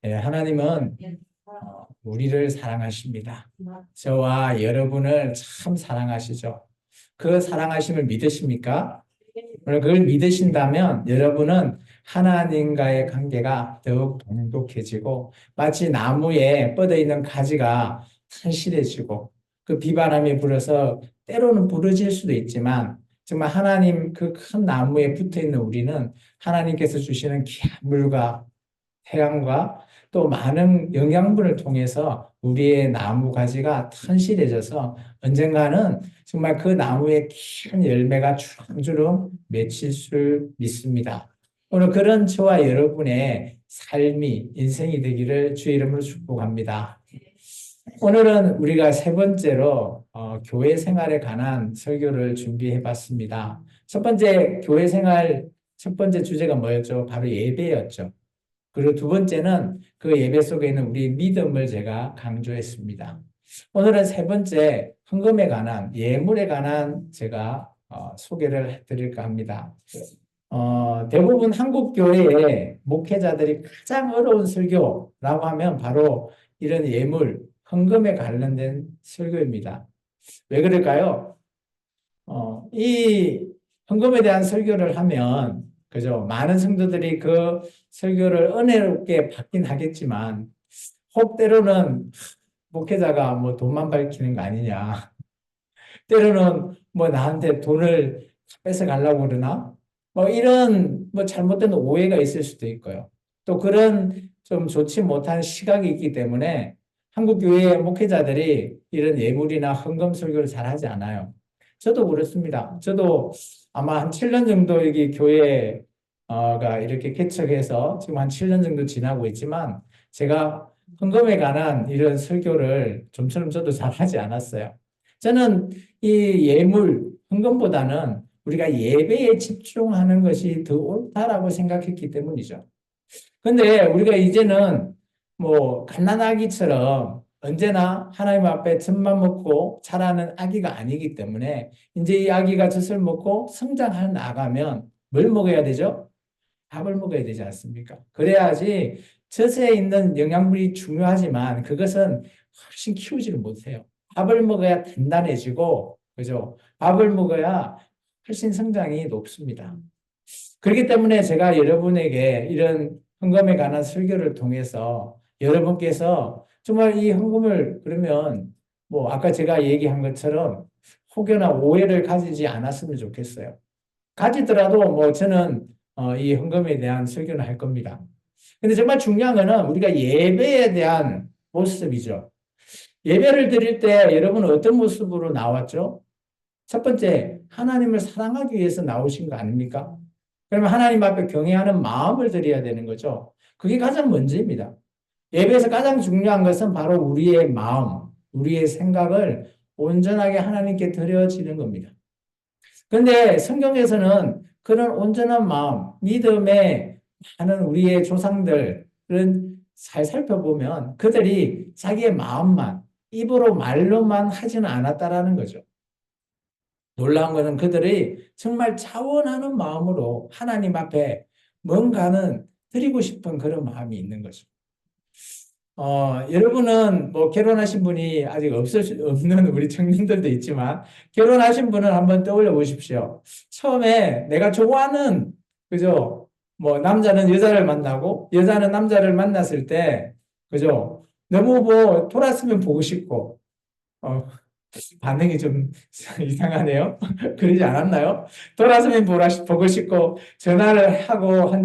예, 하나님은 우리를 사랑하십니다. 저와 여러분을 참 사랑하시죠. 그 사랑하심을 믿으십니까? 오늘 그걸 믿으신다면 여러분은 하나님과의 관계가 더욱 돈독해지고 마치 나무에 뻗어 있는 가지가 산실해지고 그 비바람이 불어서 때로는 부러질 수도 있지만 정말 하나님 그 큰 나무에 붙어 있는 우리는 하나님께서 주시는 귀한 물과 태양과 또 많은 영양분을 통해서 우리의 나무 가지가 튼실해져서 언젠가는 정말 그 나무에 긴 열매가 주렁주렁 맺힐 줄 믿습니다. 오늘 그런 저와 여러분의 삶이 인생이 되기를 주의 이름으로 축복합니다. 오늘은 우리가 세 번째로 교회 생활에 관한 설교를 준비해 봤습니다. 첫 번째 교회 생활 첫 번째 주제가 뭐였죠? 바로 예배였죠. 그리고 두 번째는 그 예배 속에 있는 우리 믿음을 제가 강조했습니다. 오늘은 세 번째 헌금에 관한 예물에 관한 제가 소개를 해드릴까 합니다. 대부분 한국 교회의 목회자들이 가장 어려운 설교라고 하면 바로 이런 예물, 헌금에 관련된 설교입니다. 왜 그럴까요? 이 헌금에 대한 설교를 하면 그죠? 많은 성도들이 그 설교를 은혜롭게 받긴 하겠지만 혹 때로는 목회자가 뭐 돈만 밝히는 거 아니냐. 때로는 뭐 나한테 돈을 뺏어 가려고 그러나? 뭐 이런 뭐 잘못된 오해가 있을 수도 있고요. 또 그런 좀 좋지 못한 시각이 있기 때문에 한국 교회 목회자들이 이런 예물이나 헌금 설교를 잘 하지 않아요. 저도 그렇습니다. 저도 아마 한 7년 정도 여기 교회가 이렇게 개척해서 지금 한 7년 정도 지나고 있지만 제가 헌금에 관한 이런 설교를 좀처럼 저도 잘 하지 않았어요. 저는 이 예물, 헌금보다는 우리가 예배에 집중하는 것이 더 옳다라고 생각했기 때문이죠. 근데 우리가 이제는 뭐 갓난아기처럼 언제나 하나님 앞에 젖만 먹고 자라는 아기가 아니기 때문에 이제 이 아기가 젖을 먹고 성장해 나가면 뭘 먹어야 되죠? 밥을 먹어야 되지 않습니까? 그래야지 젖에 있는 영양분이 중요하지만 그것은 훨씬 키우지를 못해요. 밥을 먹어야 단단해지고, 그죠? 밥을 먹어야 훨씬 성장이 높습니다. 그렇기 때문에 제가 여러분에게 이런 헌금에 관한 설교를 통해서 여러분께서 정말 이 헌금을 그러면 뭐 아까 제가 얘기한 것처럼 혹여나 오해를 가지지 않았으면 좋겠어요. 가지더라도 뭐 저는 이 헌금에 대한 설교는 할 겁니다. 근데 정말 중요한 거는 우리가 예배에 대한 모습이죠. 예배를 드릴 때 여러분은 어떤 모습으로 나왔죠? 첫 번째, 하나님을 사랑하기 위해서 나오신 거 아닙니까? 그러면 하나님 앞에 경외하는 마음을 드려야 되는 거죠. 그게 가장 먼저입니다. 예배에서 가장 중요한 것은 바로 우리의 마음, 우리의 생각을 온전하게 하나님께 드려지는 겁니다. 그런데 성경에서는 그런 온전한 마음, 믿음에 많은 우리의 조상들은 잘 살펴보면 그들이 자기의 마음만, 입으로 말로만 하지는 않았다라는 거죠. 놀라운 것은 그들이 정말 자원하는 마음으로 하나님 앞에 뭔가는 드리고 싶은 그런 마음이 있는 거죠. 여러분은 뭐 결혼하신 분이 아직 없는 우리 청년들도 있지만 결혼하신 분은 한번 떠올려 보십시오. 처음에 내가 좋아하는, 그죠? 뭐 남자는 여자를 만나고 여자는 남자를 만났을 때, 그죠? 너무 뭐 돌았으면 보고 싶고, 어, 반응이 좀 이상하네요. 그러지 않았나요? 돌아서면 보고 싶고, 전화를 하고 한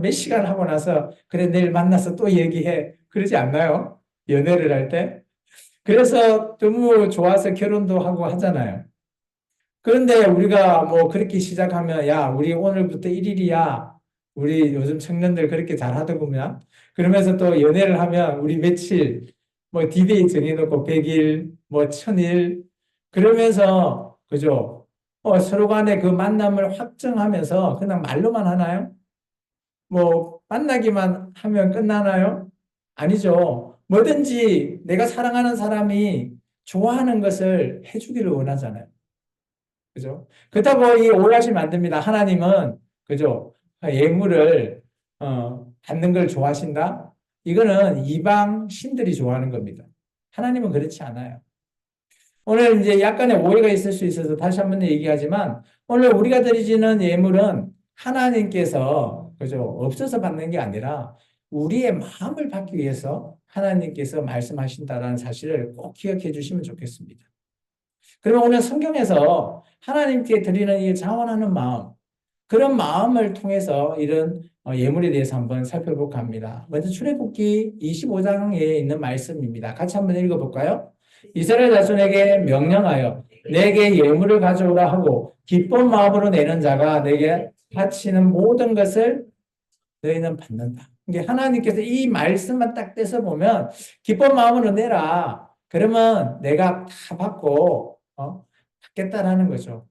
몇 시간 하고 나서, 그래, 내일 만나서 또 얘기해. 그러지 않나요? 연애를 할 때. 그래서 너무 좋아서 결혼도 하고 하잖아요. 그런데 우리가 뭐 그렇게 시작하면, 야, 우리 오늘부터 1일이야. 우리 요즘 청년들 그렇게 잘 하더구만. 그러면서 또 연애를 하면 우리 며칠, 뭐 디데이 정해놓고 100일, 뭐 1000일. 그러면서, 그죠? 서로 간에 그 만남을 확정하면서 그냥 말로만 하나요? 뭐 만나기만 하면 끝나나요? 아니죠. 뭐든지 내가 사랑하는 사람이 좋아하는 것을 해주기를 원하잖아요. 그죠? 그렇다고 이 오해하시면 안 됩니다. 하나님은, 그죠? 예물을, 받는 걸 좋아하신다? 이거는 이방 신들이 좋아하는 겁니다. 하나님은 그렇지 않아요. 오늘 이제 약간의 오해가 있을 수 있어서 다시 한번 얘기하지만 오늘 우리가 드리지는 예물은 하나님께서 그죠? 없어서 받는 게 아니라 우리의 마음을 받기 위해서 하나님께서 말씀하신다라는 사실을 꼭 기억해 주시면 좋겠습니다. 그러면 오늘 성경에서 하나님께 드리는 이 자원하는 마음, 그런 마음을 통해서 이런 예물에 대해서 한번 살펴볼까 합니다. 먼저 출애굽기 25장에 있는 말씀입니다. 같이 한번 읽어볼까요? 이스라엘 자손에게 명령하여 내게 예물을 가져오라 하고 기쁜 마음으로 내는 자가 내게 바치는 모든 것을 너희는 받는다. 이게 하나님께서 이 말씀만 딱 떼서 보면 기쁜 마음으로 내라. 그러면 내가 다 받고 받겠다라는 거죠.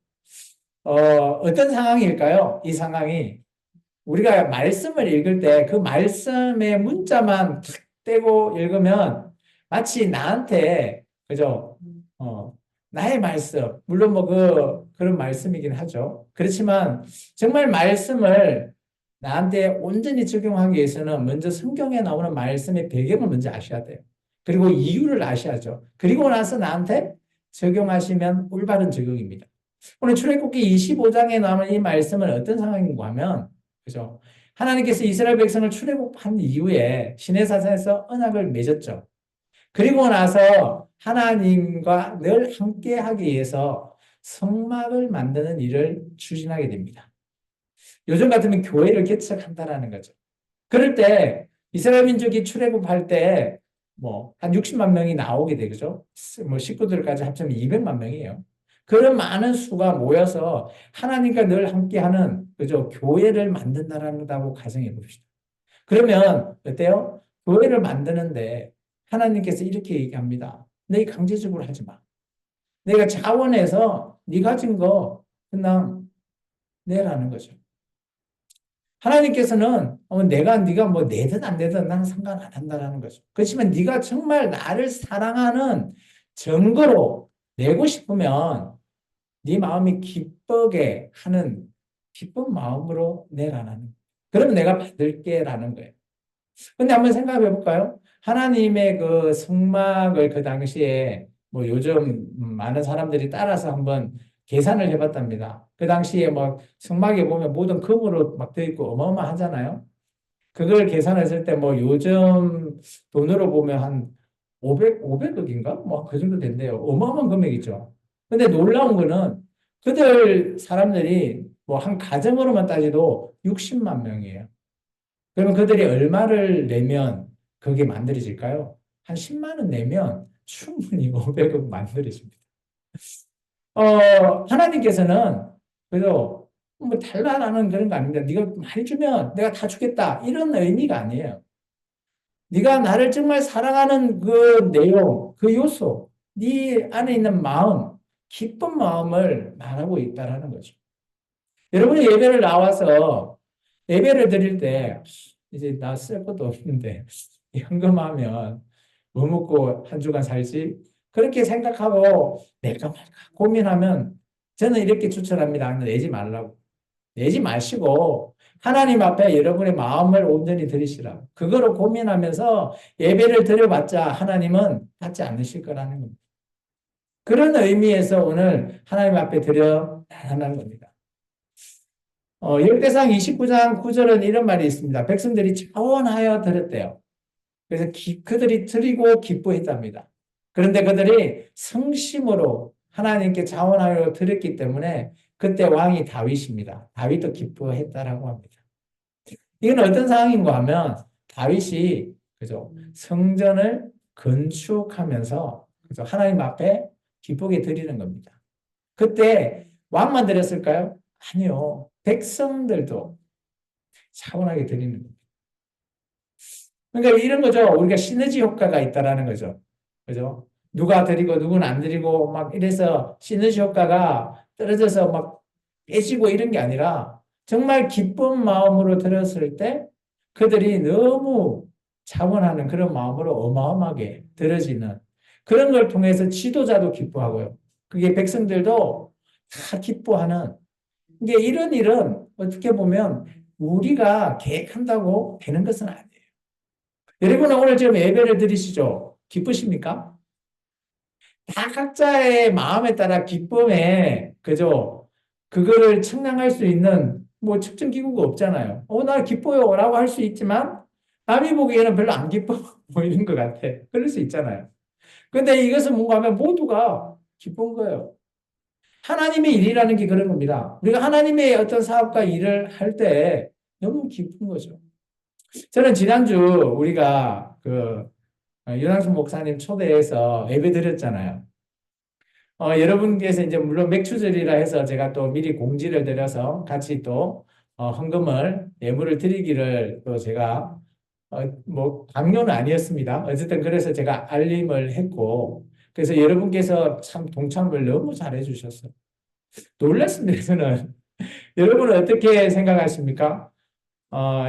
어떤 상황일까요? 이 상황이 우리가 말씀을 읽을 때 그 말씀의 문자만 탁 떼고 읽으면 마치 나한테 그죠? 나의 말씀 물론 뭐 그런 말씀이긴 하죠. 그렇지만 정말 말씀을 나한테 온전히 적용하기 위해서는 먼저 성경에 나오는 말씀의 배경을 먼저 아셔야 돼요. 그리고 이유를 아셔야죠. 그리고 나서 나한테 적용하시면 올바른 적용입니다. 오늘 출애굽기 25장에 나오는 이 말씀은 어떤 상황인가 하면 그죠? 하나님께서 이스라엘 백성을 출애굽한 이후에 시내사산에서 언약을 맺었죠. 그리고 나서 하나님과 늘 함께 하기 위해서 성막을 만드는 일을 추진하게 됩니다. 요즘 같으면 교회를 개척한다라는 거죠. 그럴 때 이스라엘 민족이 출애굽할 때 뭐 한 60만 명이 나오게 되죠. 뭐 식구들까지 합치면 200만 명이에요. 그런 많은 수가 모여서 하나님과 늘 함께하는 그죠 교회를 만든다라고 가정해 봅시다. 그러면 어때요? 교회를 만드는데 하나님께서 이렇게 얘기합니다. 너희 강제적으로 하지 마. 내가 자원해서 네 가진 거 그냥 내라는 거죠. 하나님께서는 네가 뭐 내든 안 내든 나는 상관 안 한다라는 거죠. 그렇지만 네가 정말 나를 사랑하는 증거로 내고 싶으면 네 마음이 기쁘게 하는 기쁜 마음으로 내라는. 그러면 내가 받을게라는 거예요. 근데 한번 생각해 볼까요? 하나님의 그 성막을 그 당시에 뭐 요즘 많은 사람들이 따라서 한번 계산을 해봤답니다. 그 당시에 막 성막에 보면 모든 금으로 막 되어 있고 어마어마하잖아요. 그걸 계산했을 때 뭐 요즘 돈으로 보면 한 500억인가? 뭐 그 정도 된대요. 어마어마한 금액이죠. 근데 놀라운 거는 그들 사람들이 뭐 한 가정으로만 따지도 60만 명이에요. 그러면 그들이 얼마를 내면 그게 만들어질까요? 한 10만 원 내면 충분히 500억 만들어집니다. 하나님께서는 그래서 뭐 달라라는 그런 거 아닙니다. 네가 많이 주면 내가 다 주겠다 이런 의미가 아니에요. 네가 나를 정말 사랑하는 그 내용, 그 요소, 네 안에 있는 마음, 기쁜 마음을 말하고 있다라는 거죠. 여러분이 예배를 나와서 예배를 드릴 때 이제 나 쓸 것도 없는데 현금하면 뭐 먹고 한 주간 살지? 그렇게 생각하고 내가 말까 고민하면 저는 이렇게 추천합니다. 내지 말라고. 내지 마시고 하나님 앞에 여러분의 마음을 온전히 드리시라. 그거로 고민하면서 예배를 드려봤자 하나님은 받지 않으실 거라는 겁니다. 그런 의미에서 오늘 하나님 앞에 드려 나가는 겁니다. 열대상 29장 9절은 이런 말이 있습니다. 백성들이 자원하여 드렸대요. 그래서 그들이 드리고 기뻐했답니다. 그런데 그들이 성심으로 하나님께 자원하여 드렸기 때문에 그때 왕이 다윗입니다. 다윗도 기뻐했다라고 합니다. 이건 어떤 상황인가 하면 다윗이 그죠 성전을 건축하면서 그죠 하나님 앞에 기쁘게 드리는 겁니다. 그때 왕만 드렸을까요? 아니요. 백성들도 차분하게 드리는 겁니다. 그러니까 이런 거죠. 우리가 시너지 효과가 있다라는 거죠. 그죠? 누가 드리고 누구는 안 드리고 막 이래서 시너지 효과가 떨어져서 막 깨지고 이런 게 아니라 정말 기쁜 마음으로 들었을 때 그들이 너무 자원하는 그런 마음으로 어마어마하게 들어지는 그런 걸 통해서 지도자도 기뻐하고요. 그게 백성들도 다 기뻐하는 이게 이런 일은 어떻게 보면 우리가 계획한다고 되는 것은 아니에요. 여러분은 오늘 지금 예배를 드리시죠? 기쁘십니까? 다 각자의 마음에 따라 기쁨에, 그죠? 그거를 측량할 수 있는 뭐 측정 기구가 없잖아요. 나 기뻐요 라고 할 수 있지만 남이 보기에는 별로 안 기뻐 보이는 것 같아. 그럴 수 있잖아요. 근데 이것은 뭔가 하면 모두가 기쁜 거예요. 하나님의 일이라는 게 그런 겁니다. 우리가 하나님의 어떤 사업과 일을 할 때 너무 기쁜 거죠. 저는 지난주 우리가 윤항수 목사님 초대해서 예배 드렸잖아요. 여러분께서 이제 물론 맥추절이라 해서 제가 또 미리 공지를 드려서 같이 또 헌금을 예물을 드리기를 또 제가 뭐 강요는 아니었습니다. 어쨌든 그래서 제가 알림을 했고 그래서 여러분께서 참 동참을 너무 잘해 주셨어요. 놀랐습니다. 저는 여러분은 어떻게 생각하십니까?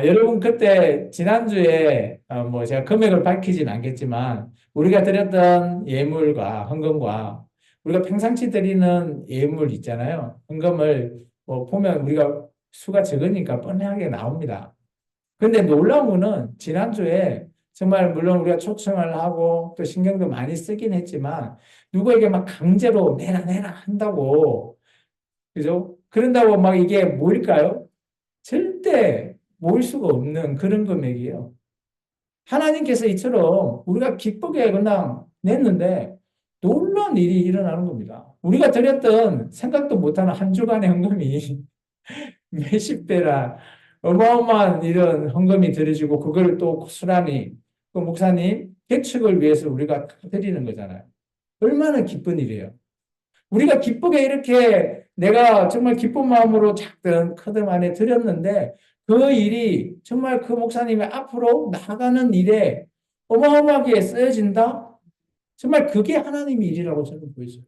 여러분 그때 지난주에 뭐 제가 금액을 밝히진 않겠지만 우리가 드렸던 예물과 헌금과 우리가 평상시 드리는 예물 있잖아요. 헌금을 뭐 보면 우리가 수가 적으니까 뻔하게 나옵니다. 근데 놀라운 거는 지난주에 정말 물론 우리가 초청을 하고 또 신경도 많이 쓰긴 했지만 누구에게 막 강제로 내라 한다고 그죠? 그런다고 막 이게 뭘까요? 절대 모을 수가 없는 그런 금액이에요. 하나님께서 이처럼 우리가 기쁘게 그냥 냈는데 놀라운 일이 일어나는 겁니다. 우리가 드렸던 생각도 못하는 한 주간의 헌금이 몇십 배라 어마어마한 이런 헌금이 들어지고 그걸 또 고스란히 그 목사님 개척을 위해서 우리가 드리는 거잖아요. 얼마나 기쁜 일이에요. 우리가 기쁘게 이렇게 내가 정말 기쁜 마음으로 작든 크든 안에 드렸는데 그 일이 정말 그 목사님이 앞으로 나아가는 일에 어마어마하게 쓰여진다? 정말 그게 하나님의 일이라고 저는 보여요.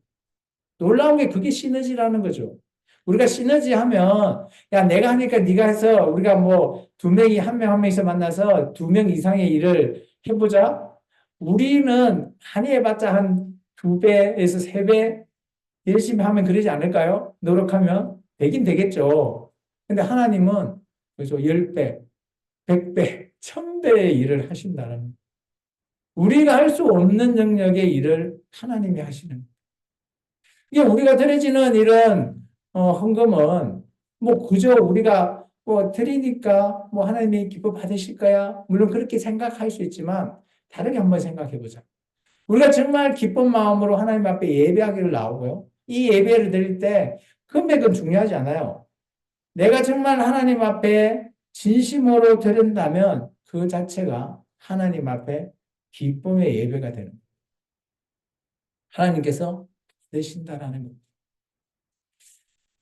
놀라운 게 그게 시너지라는 거죠. 우리가 시너지 하면 야 내가 하니까 네가 해서 우리가 뭐 두 명이 한 명 한 명이서 만나서 두 명 이상의 일을 해보자. 우리는 많이 해봤자 한 두 배에서 세 배 열심히 하면 그러지 않을까요? 노력하면 되긴 되겠죠. 근데 하나님은 그래서 10배, 100배, 1000배의 일을 하신다는 우리가 할 수 없는 영역의 일을 하나님이 하시는 이게 우리가 드려지는 이런 헌금은 뭐 그저 우리가 뭐 드리니까 뭐 하나님이 기뻐 받으실 거야. 물론 그렇게 생각할 수 있지만 다르게 한번 생각해 보자. 우리가 정말 기쁜 마음으로 하나님 앞에 예배하기를 나오고요. 이 예배를 드릴 때 금액은 중요하지 않아요. 내가 정말 하나님 앞에 진심으로 드린다면 그 자체가 하나님 앞에 기쁨의 예배가 되는 거예요. 하나님께서 되신다라는 겁니다.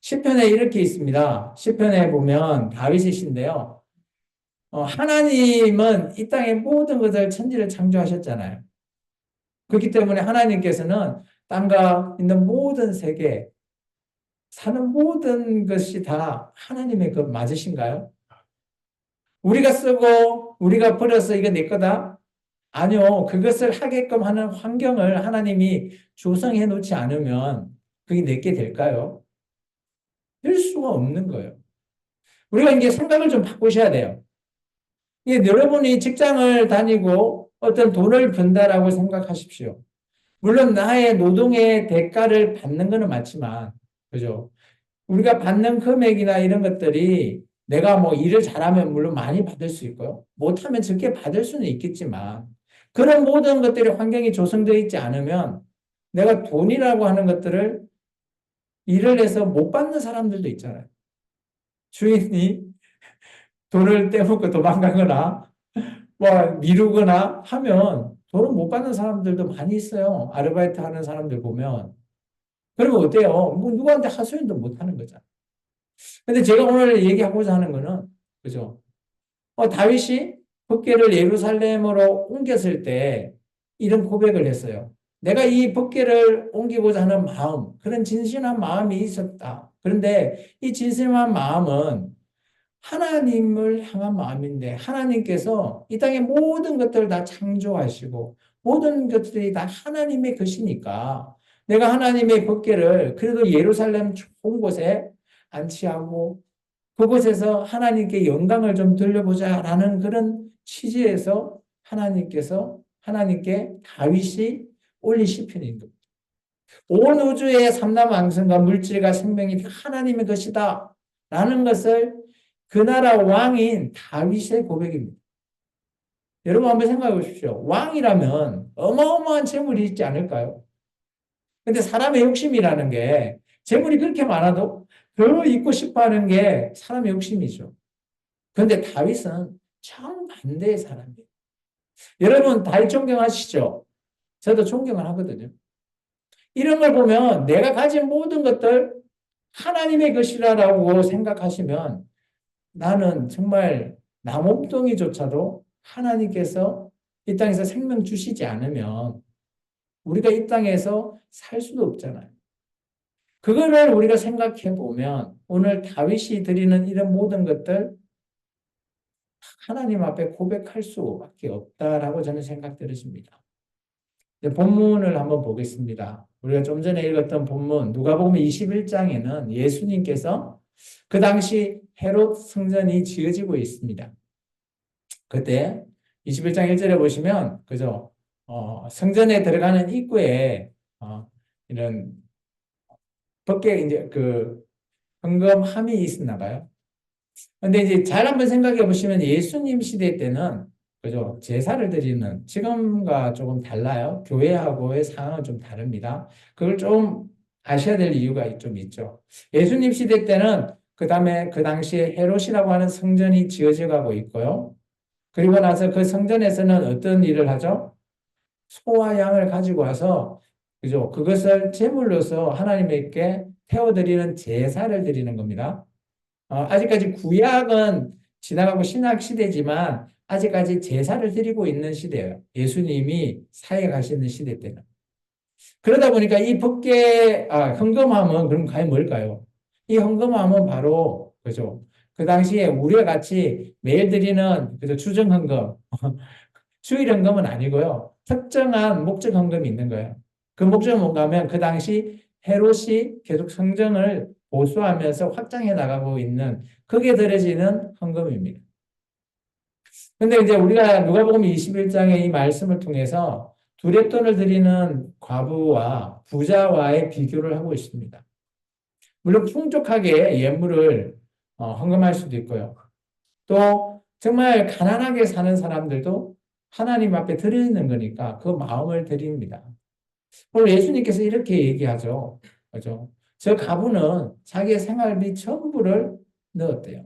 시편에 이렇게 있습니다. 시편에 보면 다윗이신데요. 하나님은 이 땅의 모든 것을 천지를 창조하셨잖아요. 그렇기 때문에 하나님께서는 땅과 있는 모든 세계, 사는 모든 것이 다 하나님의 것 맞으신가요? 우리가 쓰고 우리가 버려서 이거 내 거다? 아니요. 그것을 하게끔 하는 환경을 하나님이 조성해 놓지 않으면 그게 내게 될까요? 될 수가 없는 거예요. 우리가 이제 생각을 좀 바꾸셔야 돼요. 이게 여러분이 직장을 다니고 어떤 돈을 번다라고 생각하십시오. 물론 나의 노동의 대가를 받는 것은 맞지만, 그죠? 우리가 받는 금액이나 이런 것들이 내가 뭐 일을 잘하면 물론 많이 받을 수 있고요. 못하면 적게 받을 수는 있겠지만, 그런 모든 것들이 환경이 조성되어 있지 않으면 내가 돈이라고 하는 것들을 일을 해서 못 받는 사람들도 있잖아요. 주인이 돈을 떼먹고 도망가거나 뭐 미루거나 하면 돈을 못 받는 사람들도 많이 있어요. 아르바이트 하는 사람들 보면. 그러면 어때요? 뭐 누구한테 하소연도 못 하는 거잖아. 근데 제가 오늘 얘기하고자 하는 거는, 그죠? 다윗이 법궤를 예루살렘으로 옮겼을 때 이런 고백을 했어요. 내가 이 법궤를 옮기고자 하는 마음, 그런 진실한 마음이 있었다. 그런데 이 진실한 마음은 하나님을 향한 마음인데 하나님께서 이 땅의 모든 것들을 다 창조하시고 모든 것들이 다 하나님의 것이니까 내가 하나님의 법궤를 그래도 예루살렘 좋은 곳에 안치하고 그곳에서 하나님께 영광을 좀 돌려보자라는 그런 취지에서 하나님께 다윗이 올린 시편인 겁니다. 온 우주의 삼라왕성과 물질과 생명이 하나님의 것이다 라는 것을 그 나라 왕인 다윗의 고백입니다. 여러분 한번 생각해 보십시오. 왕이라면 어마어마한 재물이 있지 않을까요? 근데 사람의 욕심이라는 게 재물이 그렇게 많아도 더 있고 싶어 하는 게 사람의 욕심이죠. 그런데 다윗은 정반대의 사람이에요. 여러분 다윗 존경하시죠? 저도 존경을 하거든요. 이런 걸 보면 내가 가진 모든 것들 하나님의 것이라고 생각하시면 나는 정말 나 몸뚱이조차도 하나님께서 이 땅에서 생명 주시지 않으면 우리가 이 땅에서 살 수도 없잖아요. 그거를 우리가 생각해 보면 오늘 다윗이 드리는 이런 모든 것들 하나님 앞에 고백할 수밖에 없다라고 저는 생각 들으십니다. 본문을 한번 보겠습니다. 우리가 좀 전에 읽었던 본문 누가복음 21장에는 예수님께서 그 당시 헤롯 성전이 지어지고 있습니다. 그때 21장 1절에 보시면 그죠? 성전에 들어가는 입구에 이런 밖에 이제 그 헌금함이 있었나 봐요. 근데 이제 잘 한번 생각해 보시면 예수님 시대 때는 그죠? 제사를 드리는 지금과 조금 달라요. 교회하고의 상황은 좀 다릅니다. 그걸 좀 아셔야 될 이유가 좀 있죠. 예수님 시대 때는 그다음에 그 당시에 헤롯이라고 하는 성전이 지어져 가고 있고요. 그리고 나서 그 성전에서는 어떤 일을 하죠? 소와 양을 가지고 와서 그죠? 그것을 제물로서 하나님께 태워드리는 제사를 드리는 겁니다. 아직까지 구약은 지나가고 신약 시대지만 아직까지 제사를 드리고 있는 시대예요. 예수님이 사해 가시는 시대 때는. 그러다 보니까 이 헌금함은 그럼 과연 뭘까요? 이 헌금함은 바로 그죠? 그 당시에 우리와 같이 매일 드리는 그죠? 주정 헌금, 주일 헌금은 아니고요. 특정한 목적 헌금이 있는 거예요. 그 목적은 뭔가 하면 그 당시 헤롯이 계속 성전을 보수하면서 확장해 나가고 있는 거기에 들어지는 헌금입니다. 근데 이제 우리가 누가복음 21장의 이 말씀을 통해서 두 렙돈을 드리는 과부와 부자와의 비교를 하고 있습니다. 물론 풍족하게 예물을 헌금할 수도 있고요. 또 정말 가난하게 사는 사람들도 하나님 앞에 드리는 거니까 그 마음을 드립니다. 오늘 예수님께서 이렇게 얘기하죠. 그죠? 저 가부는 자기의 생활비 전부를 넣었대요.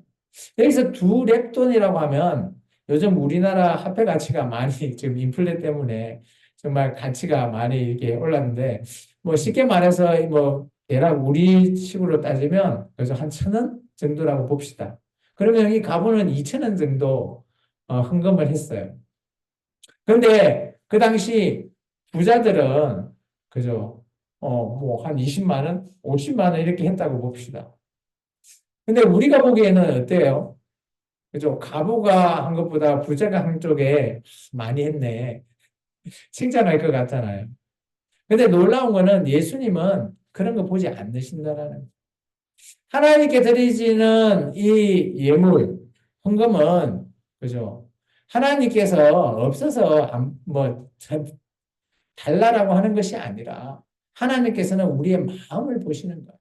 여기서 두 렙돈이라고 하면 요즘 우리나라 화폐 가치가 많이 지금 인플레 때문에 정말 가치가 많이 이렇게 올랐는데 뭐 쉽게 말해서 뭐 대략 우리 식으로 따지면 그래서 한 1,000원 정도라고 봅시다. 그러면 이 가부는 2,000원 정도 헌금을 했어요. 그런데 그 당시 부자들은 그죠? 뭐 한 20만 원, 50만 원 이렇게 했다고 봅시다. 근데 우리가 보기에는 어때요? 그죠? 가부가 한 것보다 부자가 한 쪽에 많이 했네. 칭찬할 것 같잖아요. 근데 놀라운 거는 예수님은 그런 거 보지 않으신다라는. 하나님께 드리지는 이 예물, 헌금은, 그죠? 하나님께서 없어서 달라라고 하는 것이 아니라 하나님께서는 우리의 마음을 보시는 거예요.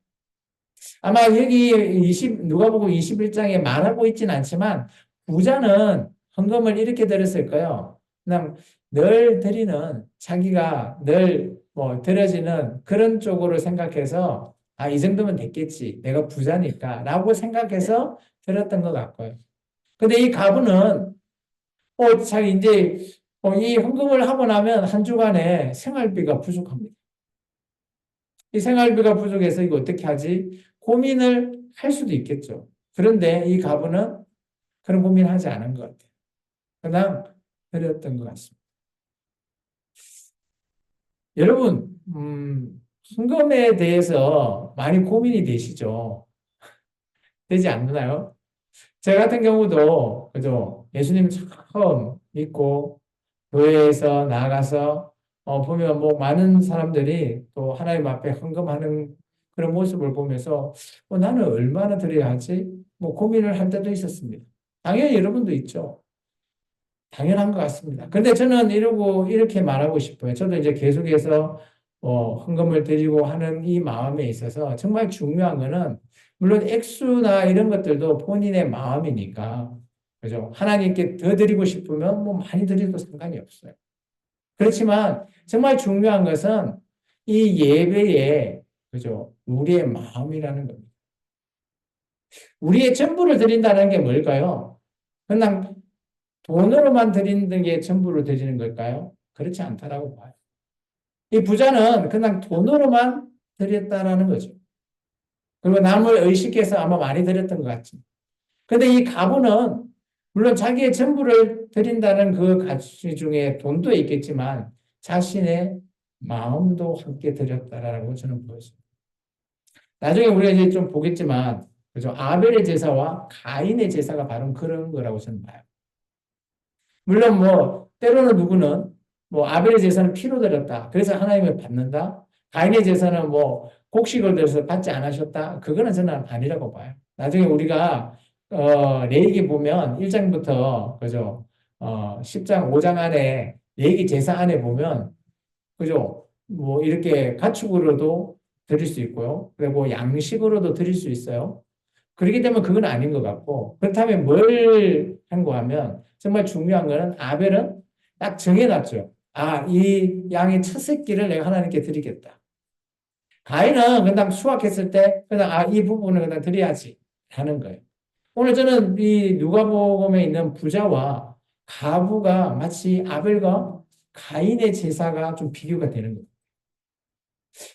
아마 여기 누가복음 21장에 말하고 있지는 않지만 부자는 헌금을 이렇게 드렸을까요? 그냥 늘 드리는 자기가 늘 드려지는 그런 쪽으로 생각해서 이 정도면 됐겠지. 내가 부자니까 라고 생각해서 드렸던 것 같고요. 근데 이 가부는 자기 이제 이 헌금을 하고 나면 한 주간에 생활비가 부족합니다. 이 생활비가 부족해서 이거 어떻게 하지? 고민을 할 수도 있겠죠. 그런데 이 가부는 그런 고민을 하지 않은 것 같아요. 그냥 드렸던 것 같습니다. 여러분, 헌금에 대해서 많이 고민이 되시죠? 되지 않나요? 저 같은 경우도, 그죠? 예수님 처음 믿고, 교회에서 나가서, 보면 뭐 많은 사람들이 또 하나님 앞에 헌금하는 그런 모습을 보면서, 나는 얼마나 드려야 하지? 뭐 고민을 할 때도 있었습니다. 당연히 여러분도 있죠. 당연한 것 같습니다. 근데 저는 이렇게 말하고 싶어요. 저도 이제 계속해서 헌금을 드리고 하는 이 마음에 있어서 정말 중요한 거는 물론 액수나 이런 것들도 본인의 마음이니까 그죠? 하나님께 더 드리고 싶으면 뭐 많이 드려도 상관이 없어요. 그렇지만 정말 중요한 것은 이 예배에 그죠? 우리의 마음이라는 겁니다. 우리의 전부를 드린다는 게 뭘까요? 그냥 돈으로만 드리는 게 전부를 드리는 걸까요? 그렇지 않다라고 봐요. 이 부자는 그냥 돈으로만 드렸다라는 거죠. 그리고 남을 의식해서 아마 많이 드렸던 것 같죠. 근데 이 가부는 물론 자기의 전부를 드린다는 그 가치 중에 돈도 있겠지만 자신의 마음도 함께 드렸다라고 저는 보였습니다. 나중에 우리가 이제 좀 보겠지만, 그죠? 아벨의 제사와 가인의 제사가 바로 그런 거라고 저는 봐요. 물론 뭐 때로는 누구는 뭐 아벨의 제사는 피로 드렸다. 그래서 하나님을 받는다. 가인의 제사는 뭐 곡식을 들여서 받지 않으셨다. 그거는 저는 아니라고 봐요. 나중에 우리가 레위기 보면 1장부터 그죠? 10장 5장 안에 레위기 제사 안에 보면 그죠? 뭐 이렇게 가축으로도 드릴 수 있고요. 그리고 양식으로도 드릴 수 있어요. 그렇기 때문에 그건 아닌 것 같고, 그렇다면 뭘 한 거 하면, 정말 중요한 거는 아벨은 딱 정해놨죠. 아, 이 양의 첫 새끼를 내가 하나님께 드리겠다. 가인은 그냥 수확했을 때, 그냥, 아, 이 부분을 그냥 드려야지. 하는 거예요. 오늘 저는 이 누가복음에 있는 부자와 가부가 마치 아벨과 가인의 제사가 좀 비교가 되는 거예요.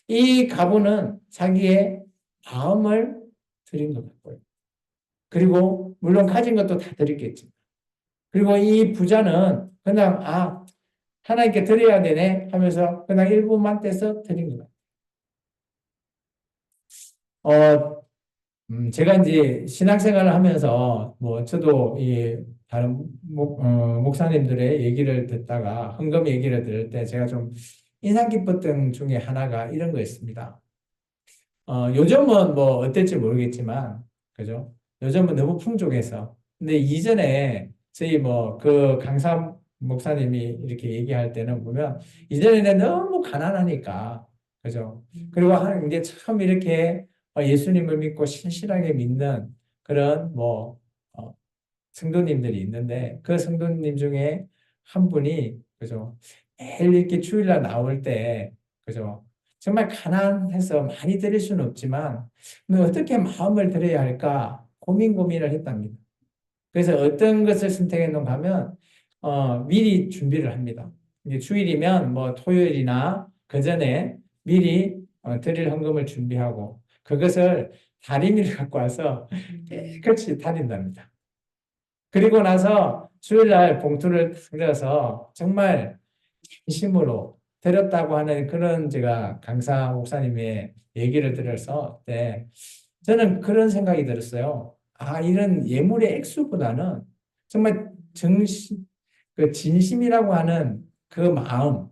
이 가부는 자기의 마음을 드린 것 같고요. 그리고 물론 가진 것도 다 드렸겠지. 그리고 이 부자는 그냥 하나님께 드려야 되네 하면서 그냥 일부만 떼서 드린 것 같아요. 제가 이제 신앙생활을 하면서 뭐 저도 이 다른 목사님들의 얘기를 듣다가 헌금 얘기를 들을 때 제가 좀 인상 깊었던 중에 하나가 이런 거였습니다. 요즘은 뭐 어떨지 모르겠지만, 그죠? 요즘은 너무 풍족해서. 근데 이전에 저희 뭐 그 강사 목사님이 이렇게 얘기할 때는 보면 이전에는 너무 가난하니까, 그죠? 그리고 이제 처음 이렇게 예수님을 믿고 신실하게 믿는 그런 어, 성도님들이 있는데 그 성도님 중에 한 분이, 그죠? 매일 이렇게 주일날 나올 때, 그죠? 정말 가난해서 많이 드릴 수는 없지만, 어떻게 마음을 드려야 할까 고민을 했답니다. 그래서 어떤 것을 선택했는가 하면, 미리 준비를 합니다. 이제 주일이면 뭐 토요일이나 그 전에 미리 드릴 헌금을 준비하고, 그것을 다리미를 갖고 와서 깨끗이 다린답니다. 그리고 나서 주일날 봉투를 들여서 정말 진심으로 드렸다고 하는 그런 제가 강사 목사님의 얘기를 들어서 저는 그런 생각이 들었어요. 아, 이런 예물의 액수보다는 정말 그 진심이라고 하는 그 마음,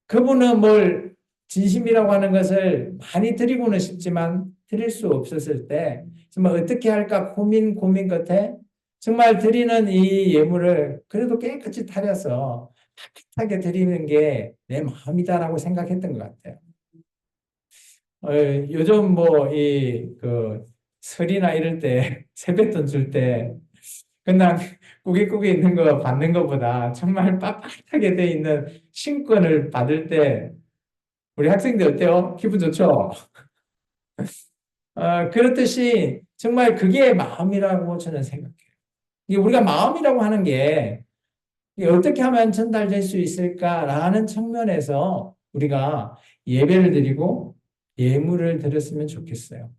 그분은 뭘 진심이라고 하는 것을 많이 드리고는 싶지만 드릴 수 없었을 때 정말 어떻게 할까 고민 끝에 정말 드리는 이 예물을 그래도 깨끗이 타려서 깨끗하게 드리는 게 내 마음이다라고 생각했던 것 같아요. 요즘 뭐 그 설이나 이럴 때 세뱃돈 줄 때 그냥 꾸깃꾸깃 있는 거 받는 것보다 정말 빳빳하게 돼 있는 신권을 받을 때 우리 학생들 어때요? 기분 좋죠? 그렇듯이 정말 그게 마음이라고 저는 생각해요. 이게 우리가 마음이라고 하는 게 이게 어떻게 하면 전달될 수 있을까라는 측면에서 우리가 예배를 드리고 예물을 드렸으면 좋겠어요.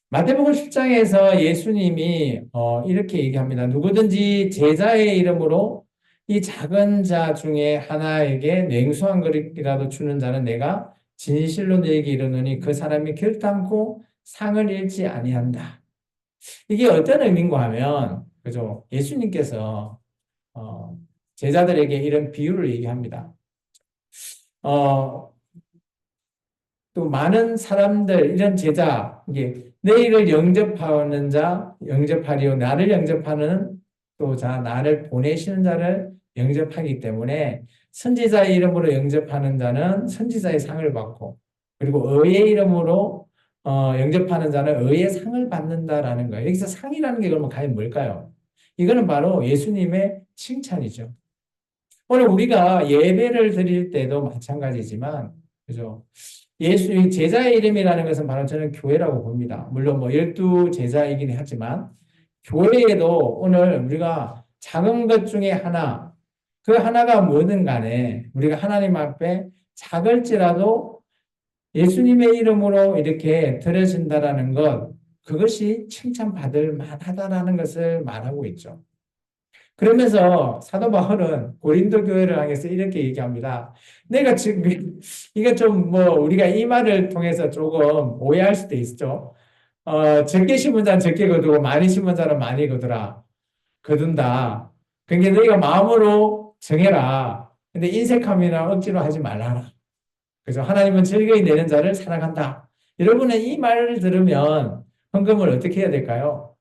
마태복음 10장에서 예수님이 이렇게 얘기합니다. 누구든지 제자의 이름으로 이 작은 자 중에 하나에게 냉수 한 그릇이라도 주는 자는 내가 진실로 너에게 이르노니 그 사람이 결단코 상을 잃지 아니한다. 이게 어떤 의미인가 하면, 그죠? 예수님께서 제자들에게 이런 비유를 얘기합니다. 어, 또 많은 사람들, 이런 제자, 이게 너희를 영접하는 자, 영접하리요. 나를 영접하는 또 나를 보내시는 자를 영접하기 때문에 선지자의 이름으로 영접하는 자는 선지자의 상을 받고 그리고 의의 이름으로 영접하는 자는 의의 상을 받는다라는 거예요. 여기서 상이라는 게 그러면 과연 뭘까요? 이거는 바로 예수님의 칭찬이죠. 오늘 우리가 예배를 드릴 때도 마찬가지지만, 그죠? 예수, 제자의 이름이라는 것은 바로 저는 교회라고 봅니다. 물론 뭐 12제자이긴 하지만, 교회에도 오늘 우리가 작은 것 중에 하나, 그 하나가 뭐든 간에 우리가 하나님 앞에 작을지라도 예수님의 이름으로 이렇게 드려진다라는 것, 그것이 칭찬받을 만하다라는 것을 말하고 있죠. 그러면서 사도 바울은 고린도 교회를 향해서 이렇게 얘기합니다. 내가 지금 이게 좀 뭐 우리가 이 말을 통해서 조금 오해할 수도 있죠. 적게 심은 자는 적게 거두고 많이 심은 자는 많이 거둔다. 그러니까 너희가 마음으로 정해라. 근데 인색함이나 억지로 하지 말라라. 그래서 하나님은 즐거이 내는 자를 사랑한다. 여러분은 이 말을 들으면 헌금을 어떻게 해야 될까요?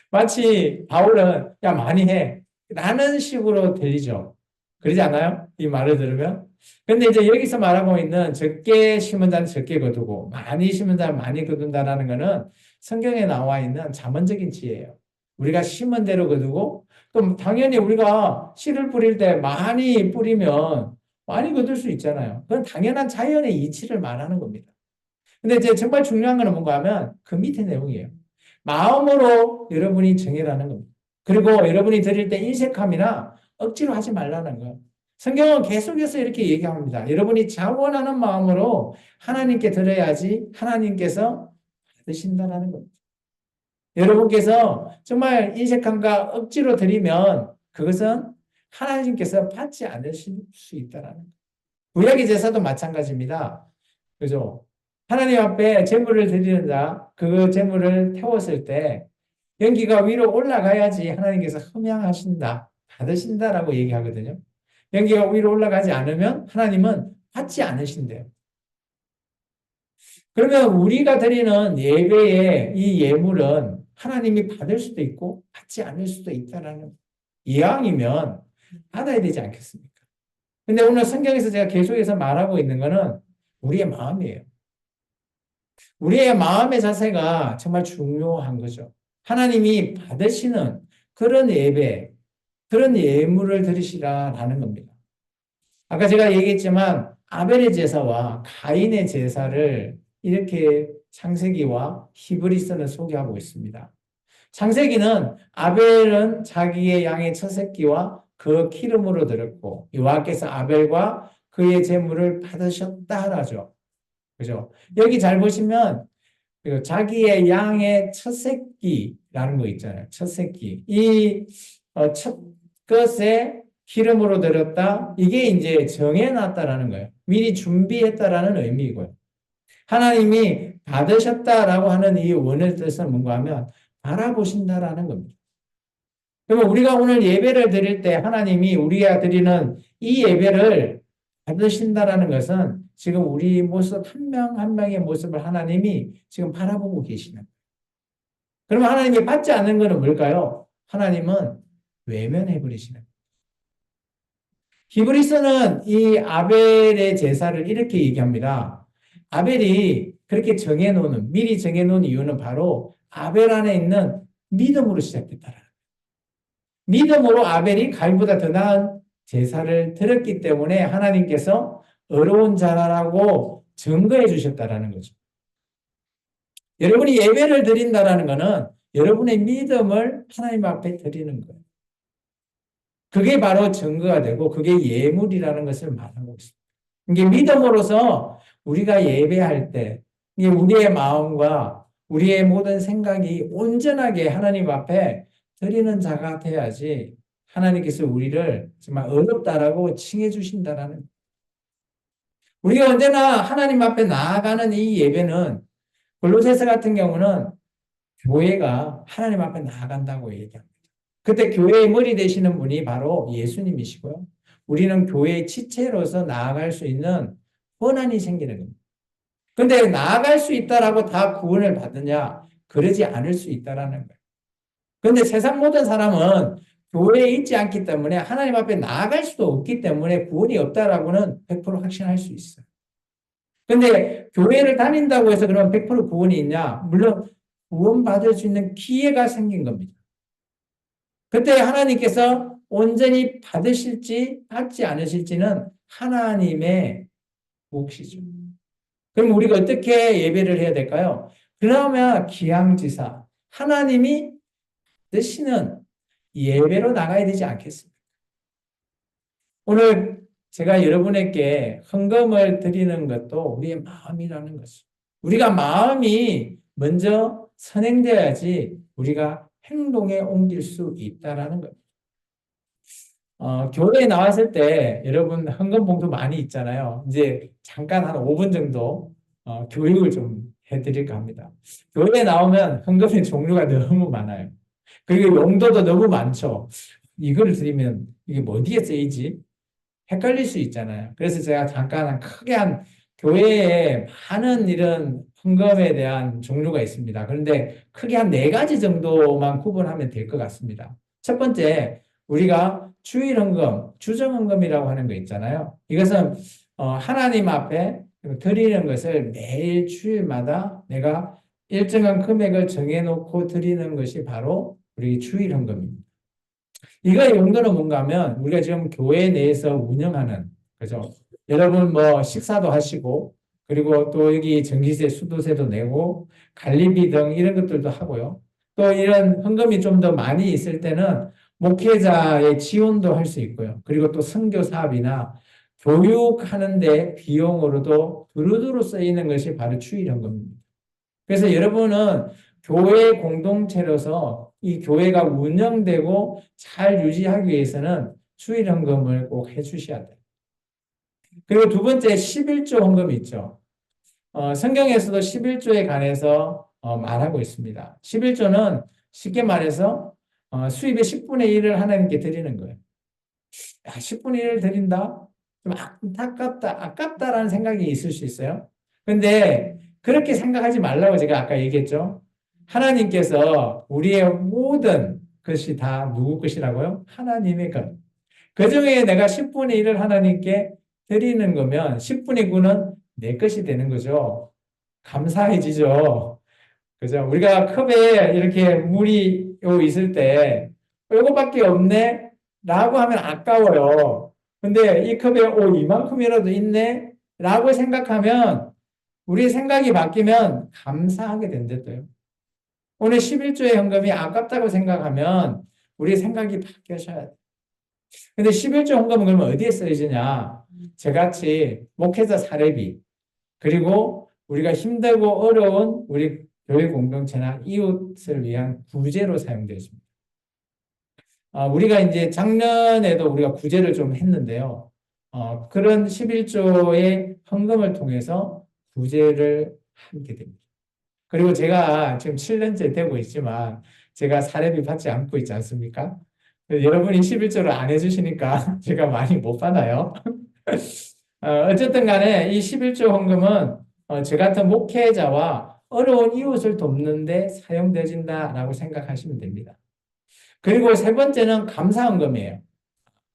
마치 바울은 야 많이 해 라는 식으로 들리죠. 그러지 않아요? 이 말을 들으면. 근데 이제 여기서 말하고 있는 적게 심은 자는 적게 거두고 많이 심은 자는 많이 거둔다라는 거는 성경에 나와 있는 잠언적인 지혜예요. 우리가 심은 대로 거두고 또 당연히 우리가 씨를 뿌릴 때 많이 뿌리면 많이 거둘 수 있잖아요. 그건 당연한 자연의 이치를 말하는 겁니다. 근데 이제 정말 중요한 거는 뭔가 하면 그 밑에 내용이에요. 마음으로 여러분이 정해라는 겁니다. 그리고 여러분이 드릴 때 인색함이나 억지로 하지 말라는 거예요. 성경은 계속해서 이렇게 얘기합니다. 여러분이 자원하는 마음으로 하나님께 드려야지 하나님께서 받으신다는 겁니다. 여러분께서 정말 인색함과 억지로 드리면 그것은 하나님께서 받지 않으실 수 있다는 거예요. 구약의 제사도 마찬가지입니다. 그죠? 하나님 앞에 제물을 드리는 자, 그 제물을 태웠을 때 연기가 위로 올라가야지 하나님께서 흠양하신다, 받으신다라고 얘기하거든요. 연기가 위로 올라가지 않으면 하나님은 받지 않으신대요. 그러면 우리가 드리는 예배의 이 예물은 하나님이 받을 수도 있고 받지 않을 수도 있다라는 이왕이면 받아야 되지 않겠습니까? 근데 오늘 성경에서 제가 계속해서 말하고 있는 거는 우리의 마음이에요. 우리의 마음의 자세가 정말 중요한 거죠. 하나님이 받으시는 그런 예배, 그런 예물을 드리시라라는 겁니다. 아까 제가 얘기했지만 아벨의 제사와 가인의 제사를 이렇게 창세기와 히브리서는 소개하고 있습니다. 창세기는 아벨은 자기의 양의 첫 새끼와 그 기름으로 드렸고 여호와께서 아벨과 그의 제물을 받으셨다라죠. 그죠? 여기 잘 보시면 자기의 양의 첫 새끼라는 거 있잖아요. 첫 새끼. 첫 것에 기름으로 드렸다. 이게 이제 정해놨다라는 거예요. 미리 준비했다라는 의미이고요. 하나님이 받으셨다라고 하는 이 원의 뜻은 뭔가 하면 바라보신다라는 겁니다. 그러면 우리가 오늘 예배를 드릴 때 하나님이 우리가 드리는 이 예배를 받으신다라는 것은 지금 우리 모습 한 명 한 명의 모습을 하나님이 지금 바라보고 계시는 거예요. 그러면 하나님이 받지 않는 것은 뭘까요? 하나님은 외면해 버리시는 거예요. 히브리서는 이 아벨의 제사를 이렇게 얘기합니다. 아벨이 그렇게 정해놓는, 미리 정해놓은 이유는 바로 아벨 안에 있는 믿음으로 시작됐다라. 믿음으로 아벨이 가인보다 더 나은 제사를 드렸기 때문에 하나님께서 어려운 자라고 증거해 주셨다라는 거죠. 여러분이 예배를 드린다라는 것은 여러분의 믿음을 하나님 앞에 드리는 거예요. 그게 바로 증거가 되고 그게 예물이라는 것을 말하고 있습니다. 이게 믿음으로서 우리가 예배할 때 우리의 마음과 우리의 모든 생각이 온전하게 하나님 앞에 드리는 자가 돼야지 하나님께서 우리를 정말 어렵다라고 칭해 주신다라는 우리가 언제나 하나님 앞에 나아가는 이 예배는 골로새서 같은 경우는 교회가 하나님 앞에 나아간다고 얘기합니다. 그때 교회의 머리 되시는 분이 바로 예수님이시고요. 우리는 교회의 지체로서 나아갈 수 있는 권한이 생기는 겁니다. 근데 나아갈 수 있다라고 다 구원을 받느냐? 그러지 않을 수 있다라는 거예요. 그런데 세상 모든 사람은 교회에 있지 않기 때문에 하나님 앞에 나아갈 수도 없기 때문에 구원이 없다라고는 100% 확신할 수 있어요. 근데 교회를 다닌다고 해서 그러면 100% 구원이 있냐? 물론 구원받을 수 있는 기회가 생긴 겁니다. 그때 하나님께서 온전히 받으실지 받지 않으실지는 하나님의 몫이죠. 그럼 우리가 어떻게 예배를 해야 될까요? 그러면 기양지사 하나님이 드시는 예배로 나가야 되지 않겠습니까? 오늘 제가 여러분에게 헌금을 드리는 것도 우리의 마음이라는 것이죠. 우리가 마음이 먼저 선행되어야지 우리가 행동에 옮길 수 있다라는 겁니다. 교회에 나왔을 때 여러분 헌금 봉투 많이 있잖아요. 이제 잠깐 한 5분 정도 교육을 좀 해드릴까 합니다. 교회에 나오면 헌금의 종류가 너무 많아요. 그리고 용도도 너무 많죠. 이걸 드리면 이게 뭐 어디에 쓰이지? 헷갈릴 수 있잖아요. 그래서 제가 잠깐 크게 한 교회에 많은 이런 헌금에 대한 종류가 있습니다. 그런데 크게 한 네 가지 정도만 구분하면 될 것 같습니다. 첫 번째, 우리가 주일 헌금, 주정 헌금이라고 하는 거 있잖아요. 이것은 하나님 앞에 드리는 것을 매일 주일마다 내가 일정한 금액을 정해놓고 드리는 것이 바로 우리 주일 헌금입니다. 이거의 용도는 뭔가 하면 우리가 지금 교회 내에서 운영하는, 그죠? 여러분 뭐 식사도 하시고, 그리고 또 여기 전기세, 수도세도 내고, 관리비 등 이런 것들도 하고요. 또 이런 헌금이 좀 더 많이 있을 때는 목회자의 지원도 할 수 있고요. 그리고 또 선교 사업이나 교육하는데 비용으로도 두루두루 쓰이는 것이 바로 추일 헌금입니다. 그래서 여러분은 교회 공동체로서 이 교회가 운영되고 잘 유지하기 위해서는 수일 헌금을 꼭 해주셔야 돼요. 그리고 두 번째 11조 헌금이 있죠. 성경에서도 11조에 관해서 말하고 있습니다. 11조는 쉽게 말해서 수입의 10분의 1을 하나님께 드리는 거예요. 야, 10분의 1을 드린다? 좀 안타깝다, 아깝다라는 생각이 있을 수 있어요. 근데 그렇게 생각하지 말라고 제가 아까 얘기했죠. 하나님께서 우리의 모든 것이 다 누구 것이라고요? 하나님의 것. 그 중에 내가 10분의 1을 하나님께 드리는 거면 10분의 9는 내 것이 되는 거죠. 감사해지죠. 그죠? 우리가 컵에 이렇게 물이 있을 때, 이거밖에 없네? 라고 하면 아까워요. 근데 이 컵에, 이만큼이라도 있네? 라고 생각하면, 우리 생각이 바뀌면 감사하게 된대요. 오늘 11조의 헌금이 아깝다고 생각하면, 우리 생각이 바뀌어셔야 돼요. 근데 11조 헌금은 그러면 어디에 쓰여지냐? 저같이 목회자 사례비, 그리고 우리가 힘들고 어려운 우리 교회 공동체나 이웃을 위한 구제로 사용되었습니다. 우리가 이제 작년에도 우리가 구제를 좀 했는데요. 그런 11조의 헌금을 통해서 구제를 하게 됩니다. 그리고 제가 지금 7년째 되고 있지만 제가 사례비 받지 않고 있지 않습니까? 여러분이 11조를 안 해주시니까 제가 많이 못 받아요. 어쨌든 간에 이 11조 헌금은 저 같은 목회자와 어려운 이웃을 돕는 데 사용되어진다라고 생각하시면 됩니다. 그리고 세 번째는 감사헌금이에요.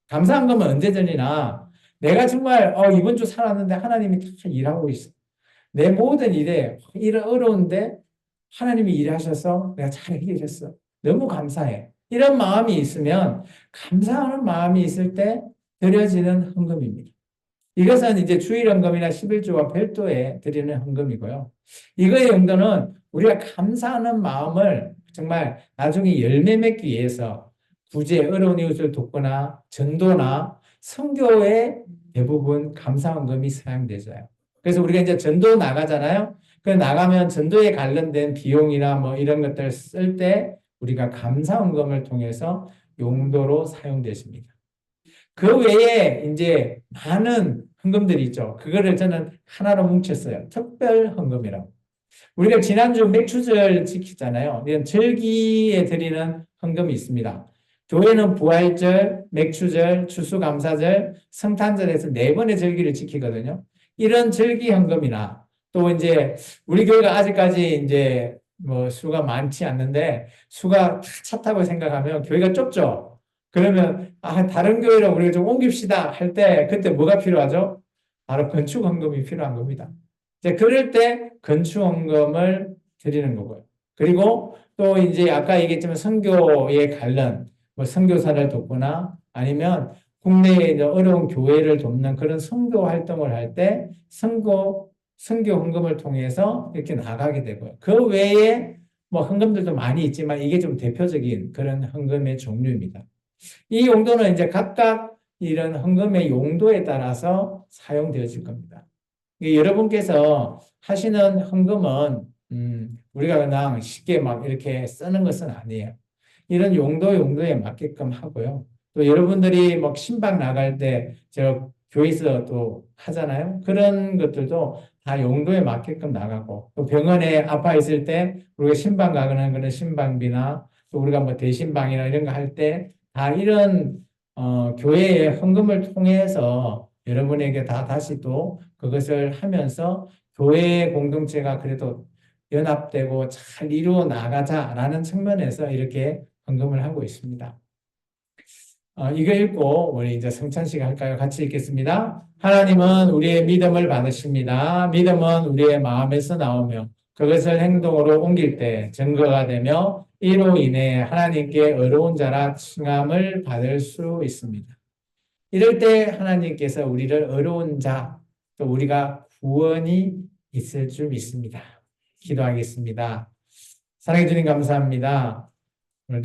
감사헌금은 언제 드리나 내가 정말 이번 주 살았는데 하나님이 다 일하고 있어. 내 모든 일에 어려운데 하나님이 일하셔서 내가 잘 해결했어. 너무 감사해. 이런 마음이 있으면 감사하는 마음이 있을 때 드려지는 헌금입니다. 이것은 이제 주일헌금이나 11조와 별도에 드리는 헌금이고요. 이거의 용도는 우리가 감사하는 마음을 정말 나중에 열매 맺기 위해서 구제, 어려운 이웃을 돕거나 전도나 선교에 대부분 감사헌금이 사용되죠. 그래서 우리가 이제 전도 나가잖아요. 그 나가면 전도에 관련된 비용이나 뭐 이런 것들 쓸 때 우리가 감사헌금을 통해서 용도로 사용되십니다. 그 외에 이제 많은 헌금들이 있죠. 그거를 저는 하나로 뭉쳤어요. 특별 헌금이라고. 우리가 지난주 맥추절 지키잖아요. 이런 절기에 드리는 헌금이 있습니다. 교회는 부활절, 맥추절, 추수감사절, 성탄절에서 네 번의 절기를 지키거든요. 이런 절기 헌금이나 또 이제 우리 교회가 아직까지 이제 뭐 수가 많지 않는데 수가 찼다고 생각하면 교회가 좁죠. 그러면 다른 교회로 우리가 좀 옮깁시다 할 때 그때 뭐가 필요하죠? 바로 건축 헌금이 필요한 겁니다. 이제 그럴 때 건축 헌금을 드리는 거고요. 그리고 또 이제 아까 얘기했지만 선교에 관련 뭐 선교사를 돕거나 아니면 국내에 이제 어려운 교회를 돕는 그런 선교 활동을 할 때 선교 헌금을 통해서 이렇게 나가게 되고요. 그 외에 뭐 헌금들도 많이 있지만 이게 좀 대표적인 그런 헌금의 종류입니다. 이 용도는 이제 각각 이런 헌금의 용도에 따라서 사용되어질 겁니다. 여러분께서 하시는 헌금은 우리가 그냥 쉽게 막 이렇게 쓰는 것은 아니에요. 이런 용도에 맞게끔 하고요. 또 여러분들이 막 신방 나갈 때 저 교회에서 또 하잖아요. 그런 것들도 다 용도에 맞게끔 나가고 또 병원에 아파 있을 때 우리가 신방 가거나 그런 신방비나 또 우리가 뭐 대신방이나 이런 거 할 때 다 이런 교회의 헌금을 통해서 여러분에게 다 다시 또 그것을 하면서 교회 공동체가 그래도 연합되고 잘 이루어 나가자라는 측면에서 이렇게 헌금을 하고 있습니다. 이거 읽고 우리 이제 성찬식 할까요? 같이 읽겠습니다. 하나님은 우리의 믿음을 받으십니다. 믿음은 우리의 마음에서 나오며 그것을 행동으로 옮길 때 증거가 되며 이로 인해 하나님께 의로운 자라 칭함을 받을 수 있습니다. 이럴 때 하나님께서 우리를 의로운 자, 또 우리가 구원이 있을 줄 믿습니다. 기도하겠습니다. 사랑해 주님 감사합니다.